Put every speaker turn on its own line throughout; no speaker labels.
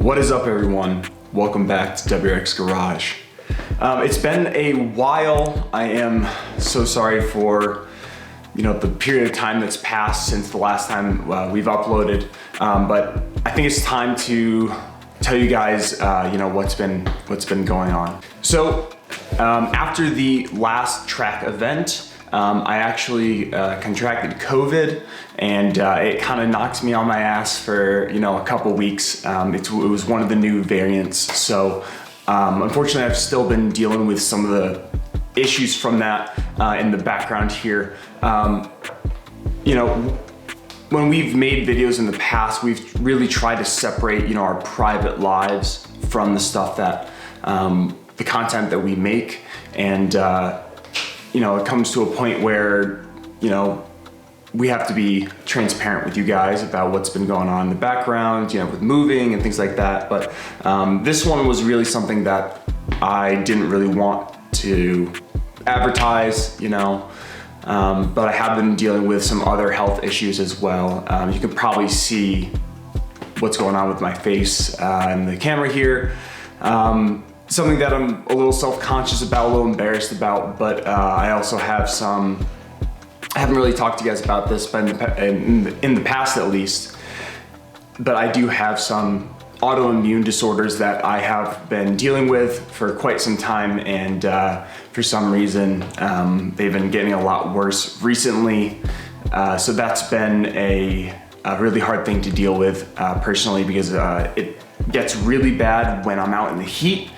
What is up, everyone? Welcome back to WX Garage. It's been a while. I am so sorry for the period of time that's passed since the last time we've uploaded, but I think it's time to tell you guys what's been going on. So after the last track event, I actually contracted COVID, and it kind of knocked me on my ass for a couple weeks. It was one of the new variants, so unfortunately I've still been dealing with some of the issues from that in the background here. When we've made videos in the past, we've really tried to separate our private lives from the stuff that the content that we make, and it comes to a point where, we have to be transparent with you guys about what's been going on in the background, with moving and things like that. But this one was really something that I didn't really want to advertise, but I have been dealing with some other health issues as well. You can probably see what's going on with my face in the camera here. Something that I'm a little self-conscious about, a little embarrassed about, but I also have I haven't really talked to you guys about this, but in the past at least, but I do have some autoimmune disorders that I have been dealing with for quite some time, and for some reason they've been getting a lot worse recently. So that's been a really hard thing to deal with personally, because it gets really bad when I'm out in the heat.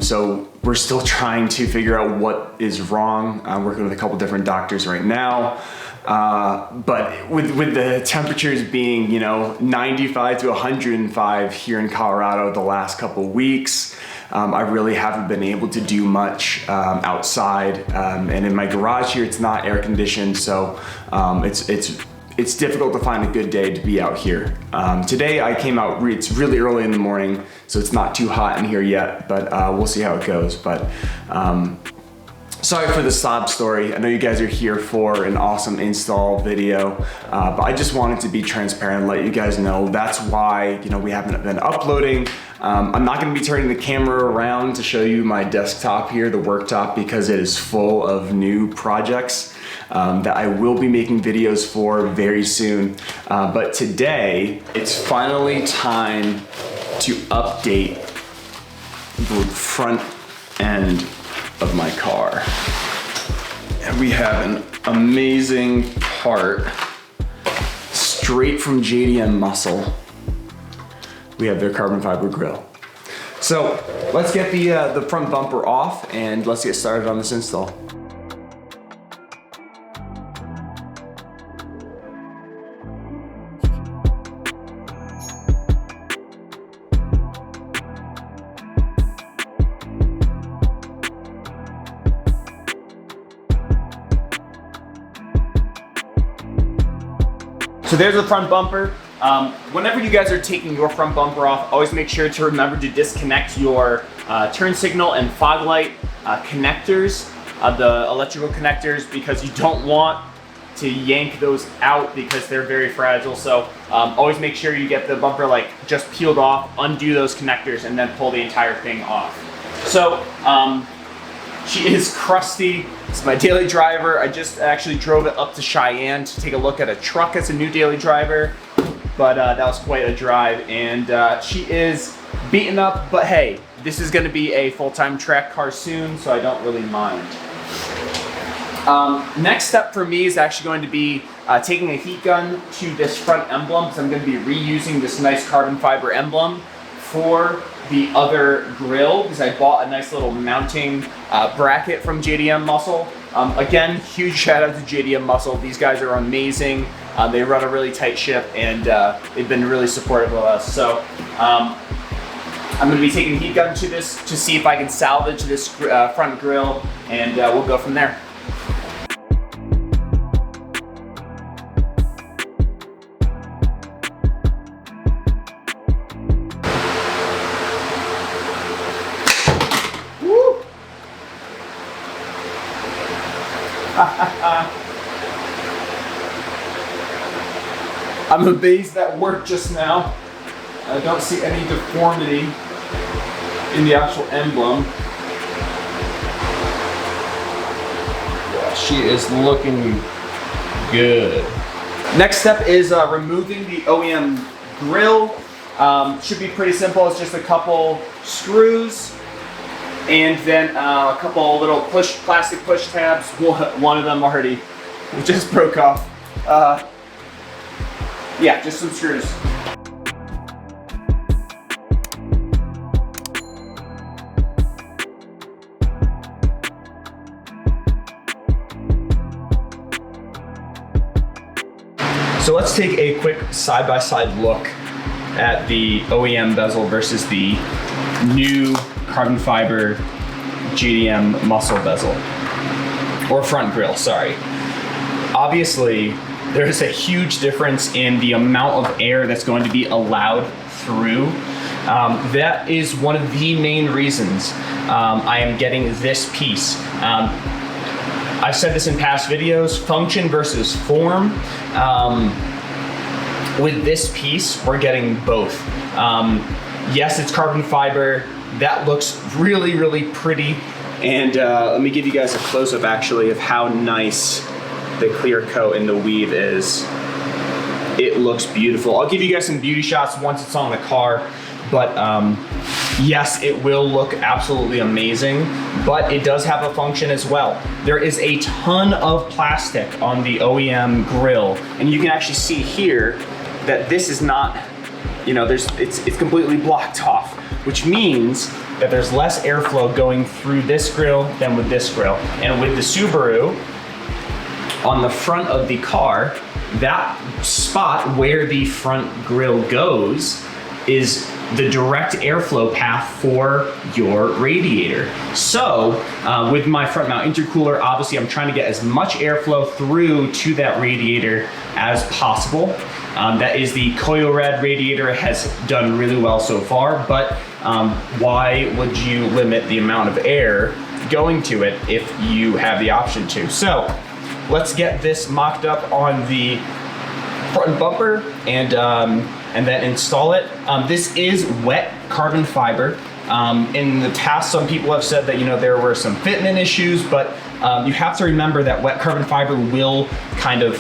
So we're still trying to figure out what is wrong. I'm working with a couple different doctors right now. But with the temperatures being, 95 to 105 here in Colorado the last couple weeks, I really haven't been able to do much outside. And in my garage here, it's not air conditioned, so it's difficult to find a good day to be out here. Today I came out, it's really early in the morning, so it's not too hot in here yet, but we'll see how it goes. But sorry for the sob story. I know you guys are here for an awesome install video, but I just wanted to be transparent and let you guys know that's why we haven't been uploading. I'm not gonna be turning the camera around to show you my desktop here, the worktop, because it is full of new projects that I will be making videos for very soon. But today, it's finally time to update the front end of my car. And we have an amazing part straight from JDMuscle. We have their carbon fiber grille. So let's get the front bumper off and let's get started on this install. So there's the front bumper. Whenever you guys are taking your front bumper off, always make sure to remember to disconnect your turn signal and fog light connectors, the electrical connectors, because you don't want to yank those out because they're very fragile. So always make sure you get the bumper just peeled off, undo those connectors, and then pull the entire thing off. So she is crusty. It's my daily driver. I just actually drove it up to Cheyenne to take a look at a truck as a new daily driver, but that was quite a drive, and she is beaten up, but hey, this is gonna be a full-time track car soon, so I don't really mind. Next step for me is actually going to be taking a heat gun to this front emblem, because I'm going to be reusing this nice carbon fiber emblem for the other grille, because I bought a nice little mounting bracket from JDMuscle. Again, huge shout out to JDMuscle. These guys are amazing. They run a really tight ship, and they've been really supportive of us. So I'm going to be taking a heat gun to this to see if I can salvage this front grille, and we'll go from there. I'm amazed that worked just now.
I don't see any deformity in the actual emblem. Yeah, she is looking good. Next step is removing the OEM grill. Should be pretty simple. It's just a couple screws and then a couple little plastic push tabs. One of them already just broke off. Yeah, just some screws. So let's take a quick side-by-side look at the OEM bezel versus the new carbon fiber JDMuscle bezel, or front grille, sorry. Obviously, there's a huge difference in the amount of air that's going to be allowed through. That is one of the main reasons I am getting this piece. I've said this in past videos, function versus form. With this piece, we're getting both. Yes, it's carbon fiber. That looks really, really pretty. And let me give you guys a close-up actually of how nice the clear coat and the weave is. It looks beautiful. I'll give you guys some beauty shots once it's on the car, but yes, it will look absolutely amazing, but it does have a function as well. There is a ton of plastic on the OEM grill, and you can actually see here that this is not, you know, it's completely blocked off, which means that there's less airflow going through this grill than with this grill. And with the Subaru, on the front of the car, that spot where the front grill goes is the direct airflow path for your radiator. So with my front mount intercooler, obviously I'm trying to get as much airflow through to that radiator as possible. That is the Coil Red radiator. It has done really well so far, but why would you limit the amount of air going to it if you have the option to? So let's get this mocked up on the front bumper and then install it. This is wet carbon fiber. In the past, some people have said that, you know, there were some fitment issues, but you have to remember that wet carbon fiber will kind of,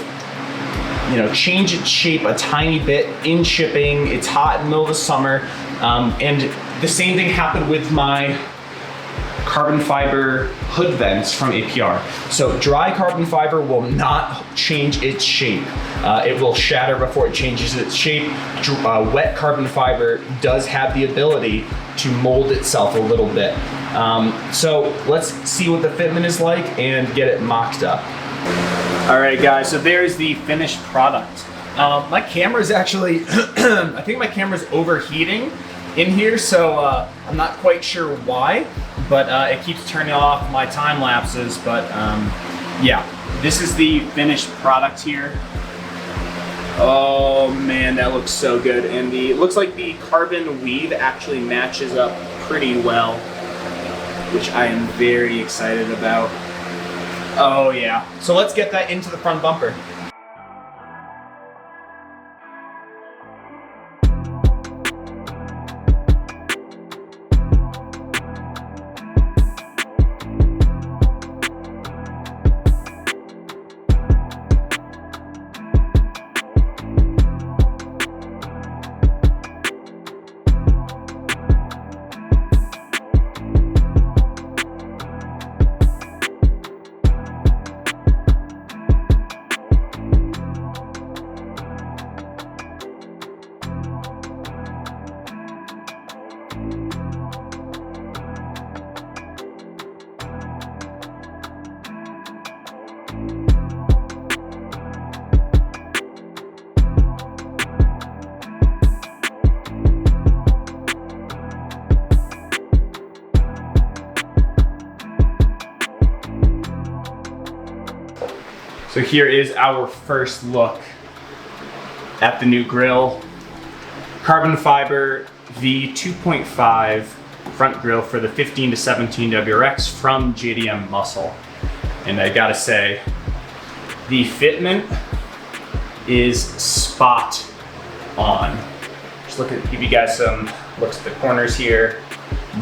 you know, change its shape a tiny bit in shipping. It's hot in the middle of the summer. And the same thing happened with my carbon fiber hood vents from APR. So dry carbon fiber will not change its shape. It will shatter before it changes its shape. Wet carbon fiber does have the ability to mold itself a little bit. So let's see what the fitment is like and get it mocked up. All right, guys, so there's the finished product. My camera's actually, I think my camera's overheating in here, so I'm not quite sure why, but it keeps turning off my time lapses. But yeah, this is the finished product here. Oh man, that looks so good. And it looks like the carbon weave actually matches up pretty well, which I am very excited about. Oh yeah, so let's get that into the front bumper. So here is our first look at the new grill. Carbon fiber V2.5 front grill for the 15 to 17 WRX from JDMuscle. And I gotta say, the fitment is spot on. give you guys some looks at the corners here.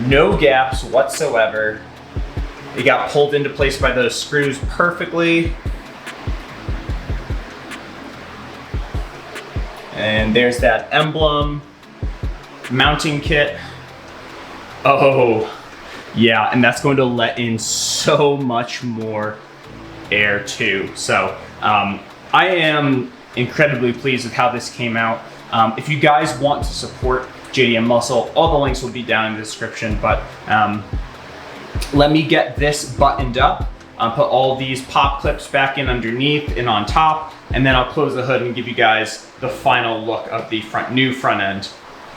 No gaps whatsoever. It got pulled into place by those screws perfectly. And there's that emblem, mounting kit. Oh, yeah, and that's going to let in so much more air too. So I am incredibly pleased with how this came out. If you guys want to support JDMuscle, all the links will be down in the description, but let me get this buttoned up. I'll put all these pop clips back in underneath and on top, and then I'll close the hood and give you guys the final look of the new front end.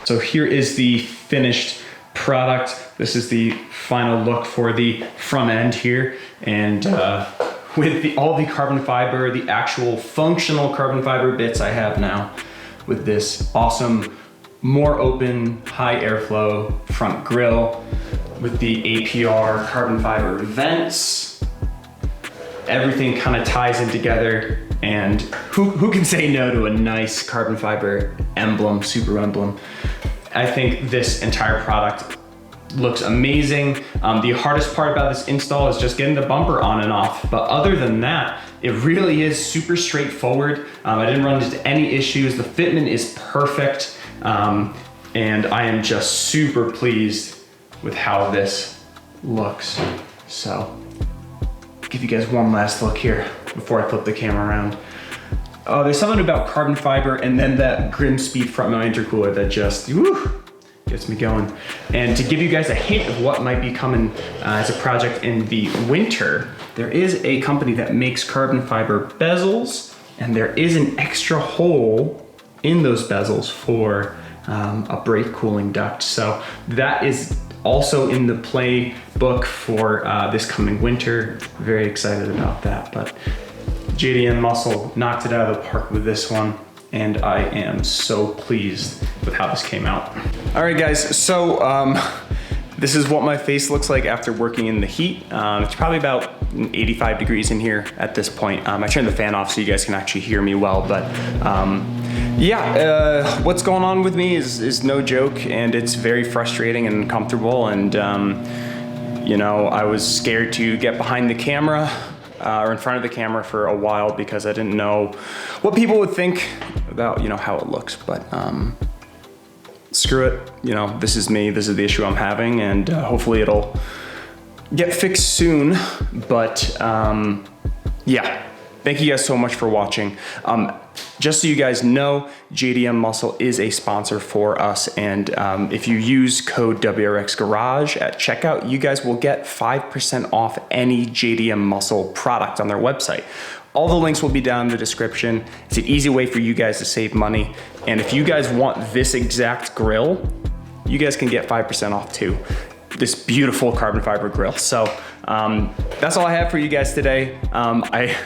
So here is the finished product. This is the final look for the front end here. And with all the carbon fiber, the actual functional carbon fiber bits I have now, with this awesome, more open, high airflow front grille, with the APR carbon fiber vents. Everything kind of ties in together, and who can say no to a nice carbon fiber emblem, Subaru emblem? I think this entire product looks amazing. The hardest part about this install is just getting the bumper on and off, but other than that, it really is super straightforward. I didn't run into any issues. The fitment is perfect, and I am just super pleased with how this looks. So, give you guys one last look here before I flip the camera around. Oh, there's something about carbon fiber and then that Grimspeed front mount intercooler that just gets me going. And to give you guys a hint of what might be coming as a project in the winter, there is a company that makes carbon fiber bezels, and there is an extra hole in those bezels for a brake cooling duct. So that is also in the playbook for this coming winter. Very excited about that, but JDMuscle knocked it out of the park with this one, and I am so pleased with how this came out. All right, guys, so this is what my face looks like after working in the heat. It's probably about 85 degrees in here at this point. I turned the fan off so you guys can actually hear me well, but yeah, what's going on with me is no joke, and it's very frustrating and uncomfortable, and you know, I was scared to get behind the camera or in front of the camera for a while because I didn't know what people would think about, you know, how it looks, but screw it, you know, this is me, this is the issue I'm having, and hopefully it'll get fixed soon. But yeah, thank you guys so much for watching. Just so you guys know, JDMuscle is a sponsor for us, and if you use code WRXGarage at checkout, you guys will get 5% off any JDMuscle product on their website. All the links will be down in the description. It's an easy way for you guys to save money, and if you guys want this exact grill, you guys can get 5% off too. This beautiful carbon fiber grill. So that's all I have for you guys today. I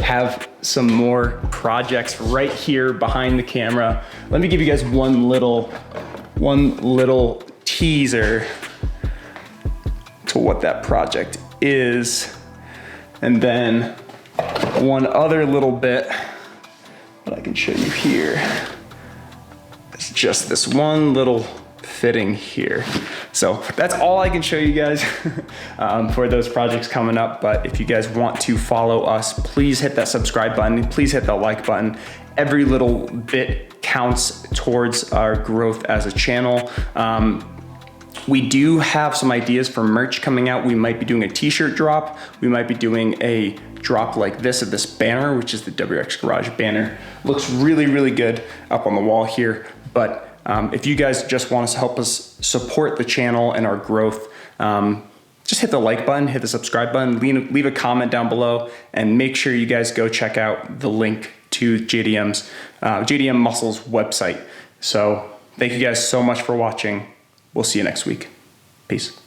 have some more projects right here behind the camera. Let me give you guys one little teaser to what that project is, and then one other little bit that I can show you here. It's just this one little fitting here. So that's all I can show you guys for those projects coming up. But if you guys want to follow us, please hit that subscribe button. Please hit the like button. Every little bit counts towards our growth as a channel. We do have some ideas for merch coming out. We might be doing a t-shirt drop. We might be doing a drop like this of this banner, which is the WRX Garage banner. Looks really, really good up on the wall here. But if you guys just want us to help us support the channel and our growth, just hit the like button, hit the subscribe button, leave a comment down below, and make sure you guys go check out the link to JDMuscle's website. So thank you guys so much for watching. We'll see you next week. Peace.